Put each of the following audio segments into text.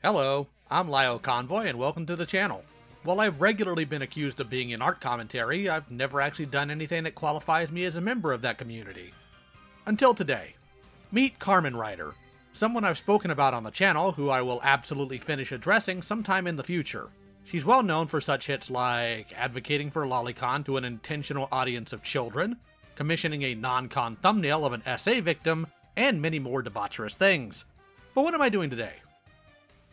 Hello, I'm Lio Convoy and welcome to the channel. While I've regularly been accused of being in art commentary, I've never actually done anything that qualifies me as a member of that community. Until today. Meet Carmen Rider, someone I've spoken about on the channel who I will absolutely finish addressing sometime in the future. She's well known for such hits like advocating for lolicon to an intentional audience of children, commissioning a non-con thumbnail of an SA victim, and many more debaucherous things. But what am I doing today?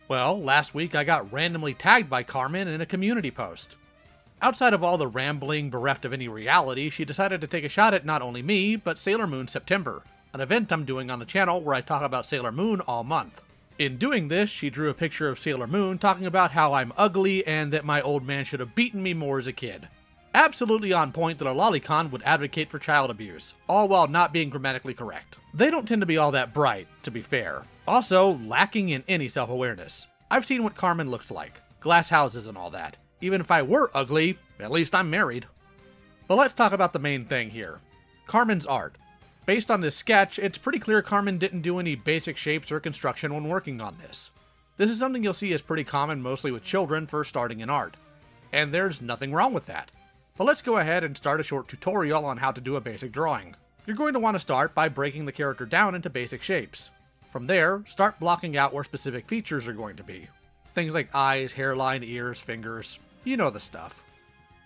Well, last week I got randomly tagged by Carmen in a community post. Outside of all the rambling bereft of any reality, she decided to take a shot at not only me, but Sailor Moon September, an event I'm doing on the channel where I talk about Sailor Moon all month. In doing this, she drew a picture of Sailor Moon talking about how I'm ugly and that my old man should have beaten me more as a kid. Absolutely on point that a lolicon would advocate for child abuse, all while not being grammatically correct. They don't tend to be all that bright, to be fair. Also, lacking in any self-awareness. I've seen what Carmen looks like, glass houses and all that. Even if I were ugly, at least I'm married. But let's talk about the main thing here. Carmen's art. Based on this sketch, it's pretty clear Carmen didn't do any basic shapes or construction when working on this. This is something you'll see is pretty common mostly with children first starting in art. And there's nothing wrong with that. But let's go ahead and start a short tutorial on how to do a basic drawing. You're going to want to start by breaking the character down into basic shapes. From there, start blocking out where specific features are going to be. Things like eyes, hairline, ears, fingers, you know the stuff.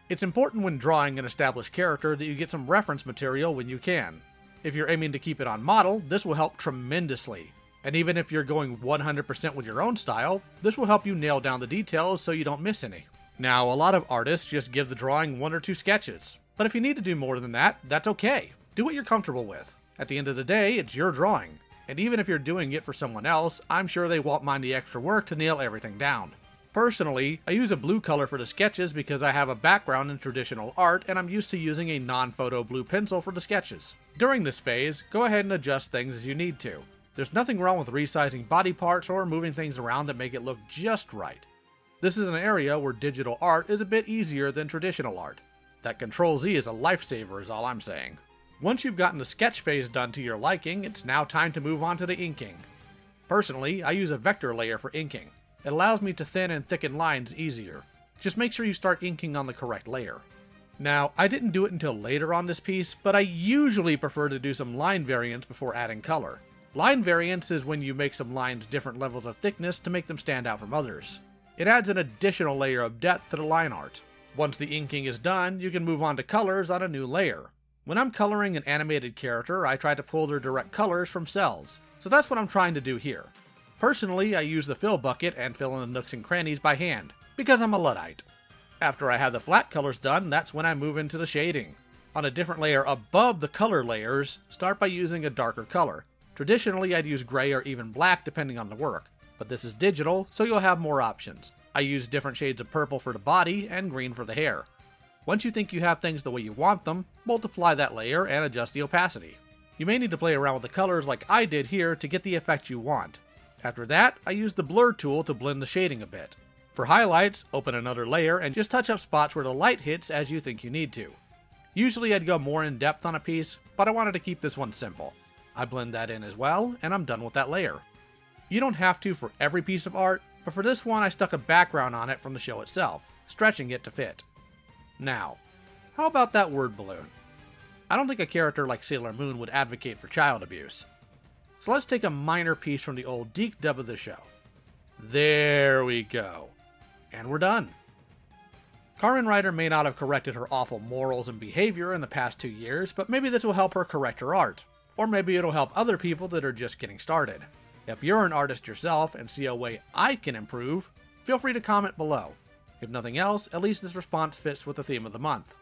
It's important when drawing an established character that you get some reference material when you can. If you're aiming to keep it on model, this will help tremendously. And even if you're going 100% with your own style, this will help you nail down the details so you don't miss any. Now, a lot of artists just give the drawing 1 or 2 sketches. But if you need to do more than that, that's okay. Do what you're comfortable with. At the end of the day, it's your drawing. And even if you're doing it for someone else, I'm sure they won't mind the extra work to nail everything down. Personally, I use a blue color for the sketches because I have a background in traditional art and I'm used to using a non-photo blue pencil for the sketches. During this phase, go ahead and adjust things as you need to. There's nothing wrong with resizing body parts or moving things around that make it look just right. This is an area where digital art is a bit easier than traditional art. That Ctrl-Z is a lifesaver is all I'm saying. Once you've gotten the sketch phase done to your liking, it's now time to move on to the inking. Personally, I use a vector layer for inking. It allows me to thin and thicken lines easier. Just make sure you start inking on the correct layer. Now, I didn't do it until later on this piece, but I usually prefer to do some line variants before adding color. Line variants is when you make some lines different levels of thickness to make them stand out from others. It adds an additional layer of depth to the line art. Once the inking is done, you can move on to colors on a new layer. When I'm coloring an animated character, I try to pull their direct colors from cells, so that's what I'm trying to do here. Personally, I use the fill bucket and fill in the nooks and crannies by hand, because I'm a Luddite. After I have the flat colors done, that's when I move into the shading. On a different layer above the color layers, start by using a darker color. Traditionally, I'd use gray or even black depending on the work, but this is digital, so you'll have more options. I use different shades of purple for the body and green for the hair. Once you think you have things the way you want them, multiply that layer and adjust the opacity. You may need to play around with the colors like I did here to get the effect you want. After that, I use the blur tool to blend the shading a bit. For highlights, open another layer and just touch up spots where the light hits as you think you need to. Usually I'd go more in depth on a piece, but I wanted to keep this one simple. I blend that in as well, and I'm done with that layer. You don't have to for every piece of art, but for this one I stuck a background on it from the show itself, stretching it to fit. Now, how about that word balloon? I don't think a character like Sailor Moon would advocate for child abuse. So let's take a minor piece from the old Deke dub of the show. There we go. And we're done. Carmen Rider may not have corrected her awful morals and behavior in the past 2 years, but maybe this will help her correct her art. Or maybe it'll help other people that are just getting started. If you're an artist yourself and see a way I can improve, feel free to comment below. If nothing else, at least this response fits with the theme of the month.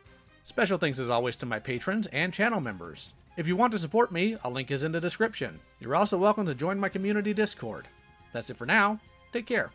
Special thanks as always to my patrons and channel members. If you want to support me, a link is in the description. You're also welcome to join my community Discord. That's it for now. Take care.